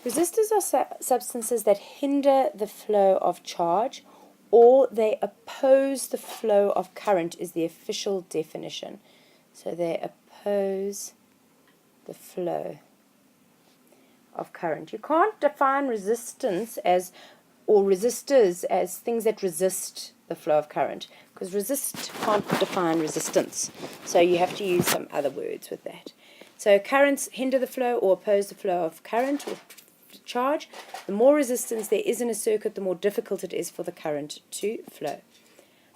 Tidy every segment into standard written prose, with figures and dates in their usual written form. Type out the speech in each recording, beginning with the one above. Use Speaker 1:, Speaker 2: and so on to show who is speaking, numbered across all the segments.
Speaker 1: Resistors are substances that hinder the flow of charge, or they oppose the flow of current is the official definition. So they oppose the flow of current. You can't define resistance as, or resistors as, things that resist the flow of current, because resist can't define resistance. So you have to use some other words with that. So currents hinder the flow or oppose the flow of current or charge. The more resistance there is in a circuit, the more difficult it is for the current to flow.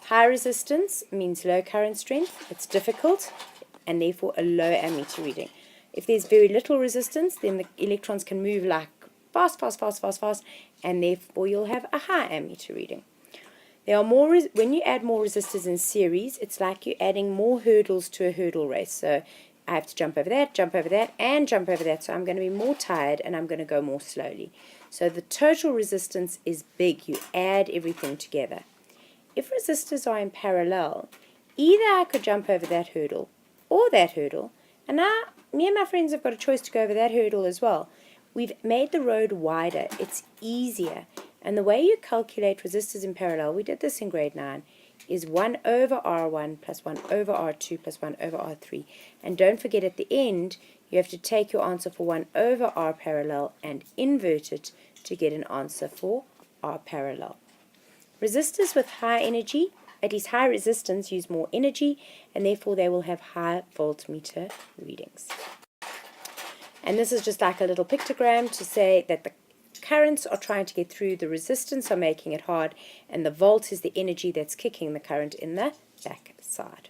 Speaker 1: High resistance means low current strength. It's difficult and therefore a low ammeter reading. If there's very little resistance, then the electrons can move like fast, and therefore you'll have a high ammeter reading. There are more, when you add more resistors in series, it's like you're adding more hurdles to a hurdle race. So I have to jump over that, and jump over that. So I'm going to be more tired and I'm going to go more slowly. So the total resistance is big. You add everything together. If resistors are in parallel, either I could jump over that hurdle or that hurdle, and now me and my friends have got a choice to go over that hurdle as well. We've made the road wider. It's easier. And the way you calculate resistors in parallel, we did this in grade 9, is 1 over R1 plus 1 over R2 plus 1 over R3. And don't forget at the end, you have to take your answer for 1 over R parallel and invert it to get an answer for R parallel. Resistors with high energy, at least high resistance, use more energy, and therefore they will have high voltmeter readings. And this is just like a little pictogram to say that the currents are trying to get through, the resistance are making it hard, and the volt is the energy that's kicking the current in the back side.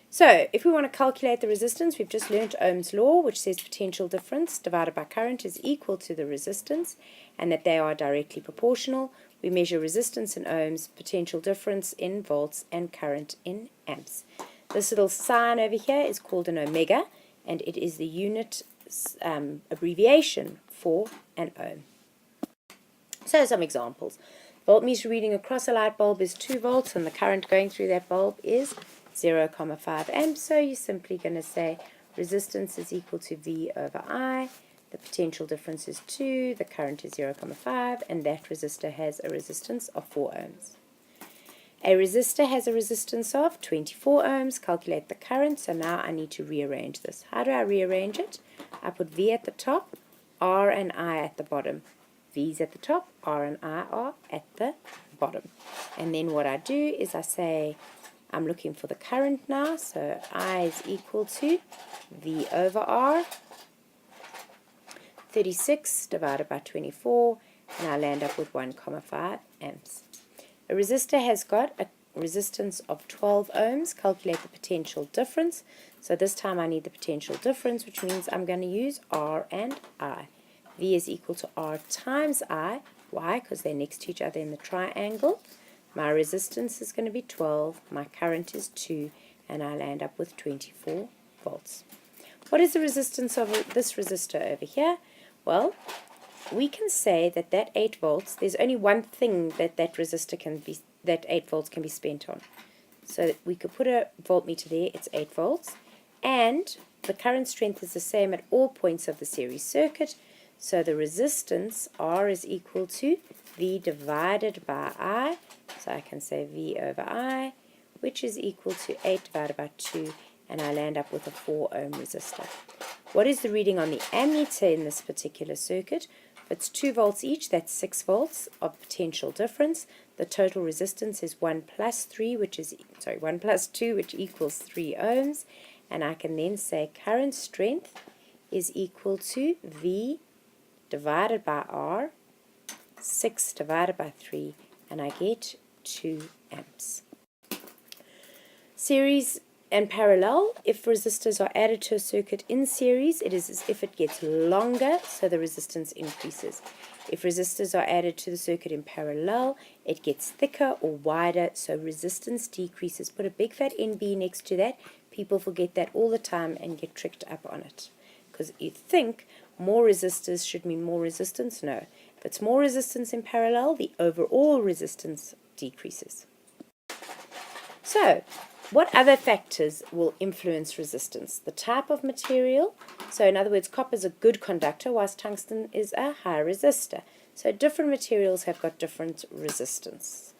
Speaker 1: So if we want to calculate the resistance, we've just learnt Ohm's law, which says potential difference divided by current is equal to the resistance, and that they are directly proportional. We measure resistance in ohms, potential difference in volts, and current in amps. This little sign over here is called an omega, and it is the unit abbreviation for an ohm. So some examples. Voltmeter reading across a light bulb is 2 volts, and the current going through that bulb is 0,5 amps. So you're simply going to say resistance is equal to V over I. The potential difference is 2, the current is 0,5, and that resistor has a resistance of 4 ohms. A resistor has a resistance of 24 ohms. Calculate the current. So now I need to rearrange this. How do I rearrange it? I put V at the top, R and I at the bottom. V's at the top, R and I are at the bottom. And then what I do is I say I'm looking for the current now. So I is equal to V over R, 36 divided by 24, and I land up with 1,5 amps. A resistor has got a resistance of 12 ohms. Calculate the potential difference. So this time I need the potential difference, which means I'm going to use R and I. V is equal to R times I. Why? Because they're next to each other in the triangle. My resistance is going to be 12. My current is 2. And I land up with 24 volts. What is the resistance of this resistor over here? Well, we can say that that 8 volts, there's only one thing that resistor can be, that 8 volts can be spent on. So we could put a voltmeter there, it's 8 volts, and the current strength is the same at all points of the series circuit. So the resistance R is equal to V divided by I. So I can say V over I, which is equal to 8 divided by 2, and I land up with a 4 ohm resistor. What is the reading on the ammeter in this particular circuit? If it's 2 volts each, that's 6 volts of potential difference. The total resistance is 1 plus 2, which equals 3 ohms. And I can then say current strength is equal to V divided by R, 6 divided by 3, and I get 2 amps. Series and parallel, if resistors are added to a circuit in series, it is as if it gets longer, so the resistance increases. If resistors are added to the circuit in parallel, it gets thicker or wider, so resistance decreases. Put a big fat NB next to that. People forget that all the time and get tricked up on it. Because you think more resistors should mean more resistance. No. If it's more resistance in parallel, the overall resistance decreases. So, what other factors will influence resistance? The type of material. So in other words, copper is a good conductor, whilst tungsten is a high resistor. So different materials have got different resistance.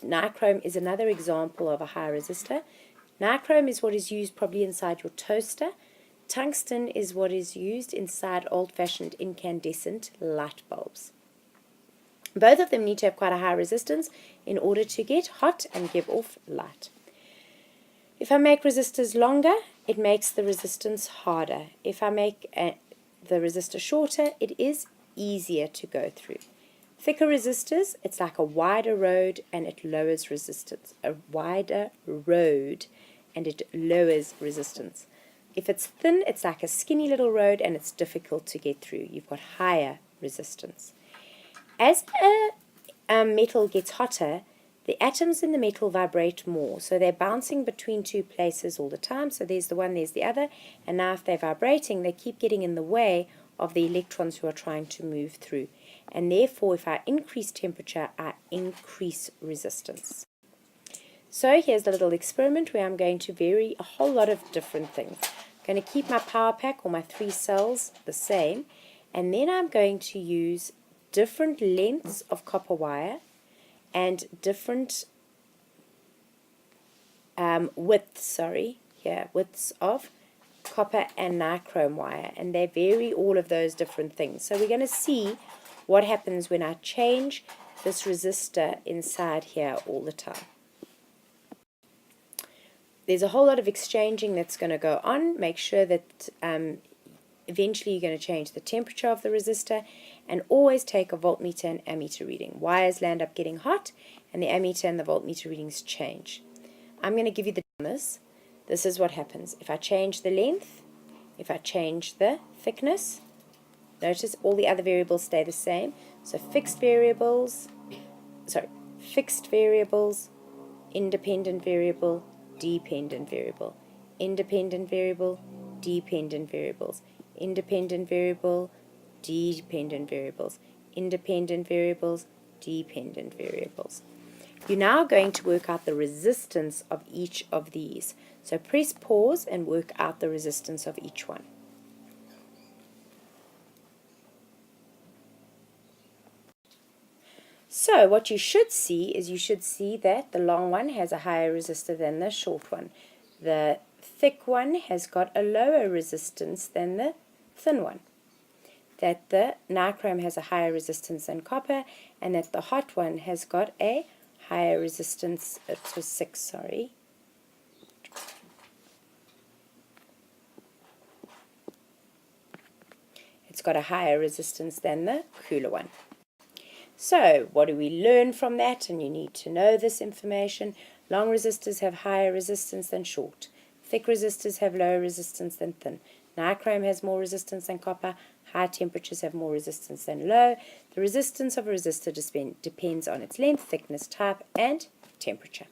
Speaker 1: Nichrome is another example of a high resistor. Nichrome is what is used probably inside your toaster. Tungsten is what is used inside old-fashioned incandescent light bulbs. Both of them need to have quite a high resistance in order to get hot and give off light. If I make resistors longer, it makes the resistance harder. If I make the resistor shorter, it is easier to go through. Thicker resistors, it's like a wider road and it lowers resistance. A wider road and it lowers resistance. If it's thin, it's like a skinny little road and it's difficult to get through. You've got higher resistance. As a metal gets hotter, the atoms in the metal vibrate more. So they're bouncing between two places all the time. So there's the one, there's the other. And now if they're vibrating, they keep getting in the way of the electrons who are trying to move through. And therefore, if I increase temperature, I increase resistance. So here's a little experiment where I'm going to vary a whole lot of different things. I'm going to keep my power pack or my 3 cells the same. And then I'm going to use different lengths of copper wire and different widths of copper and nichrome wire, and they vary all of those different things. So we're going to see what happens when I change this resistor inside here all the time. There's a whole lot of exchanging that's going to go on. Make sure that eventually you're going to change the temperature of the resistor, and always take a voltmeter and ammeter reading. Wires land up getting hot and the ammeter and the voltmeter readings change. I'm going to give you the this. This is what happens. If I change the length, if I change the thickness, notice all the other variables stay the same. So fixed variables, independent variable, dependent variable, independent variable, dependent variables, independent variable, dependent variables, independent variables, dependent variables. You're now going to work out the resistance of each of these. So press pause and work out the resistance of each one. So what you should see is that the long one has a higher resistor than the short one. The thick one has got a lower resistance than the thin one. That the nichrome has a higher resistance than copper, and that the hot one has got a higher resistance. It was 6, sorry. It's got a higher resistance than the cooler one. So what do we learn from that? And you need to know this information. Long resistors have higher resistance than short. Thick resistors have lower resistance than thin. Nichrome has more resistance than copper. High temperatures have more resistance than low. The resistance of a resistor depends on its length, thickness, type, and temperature.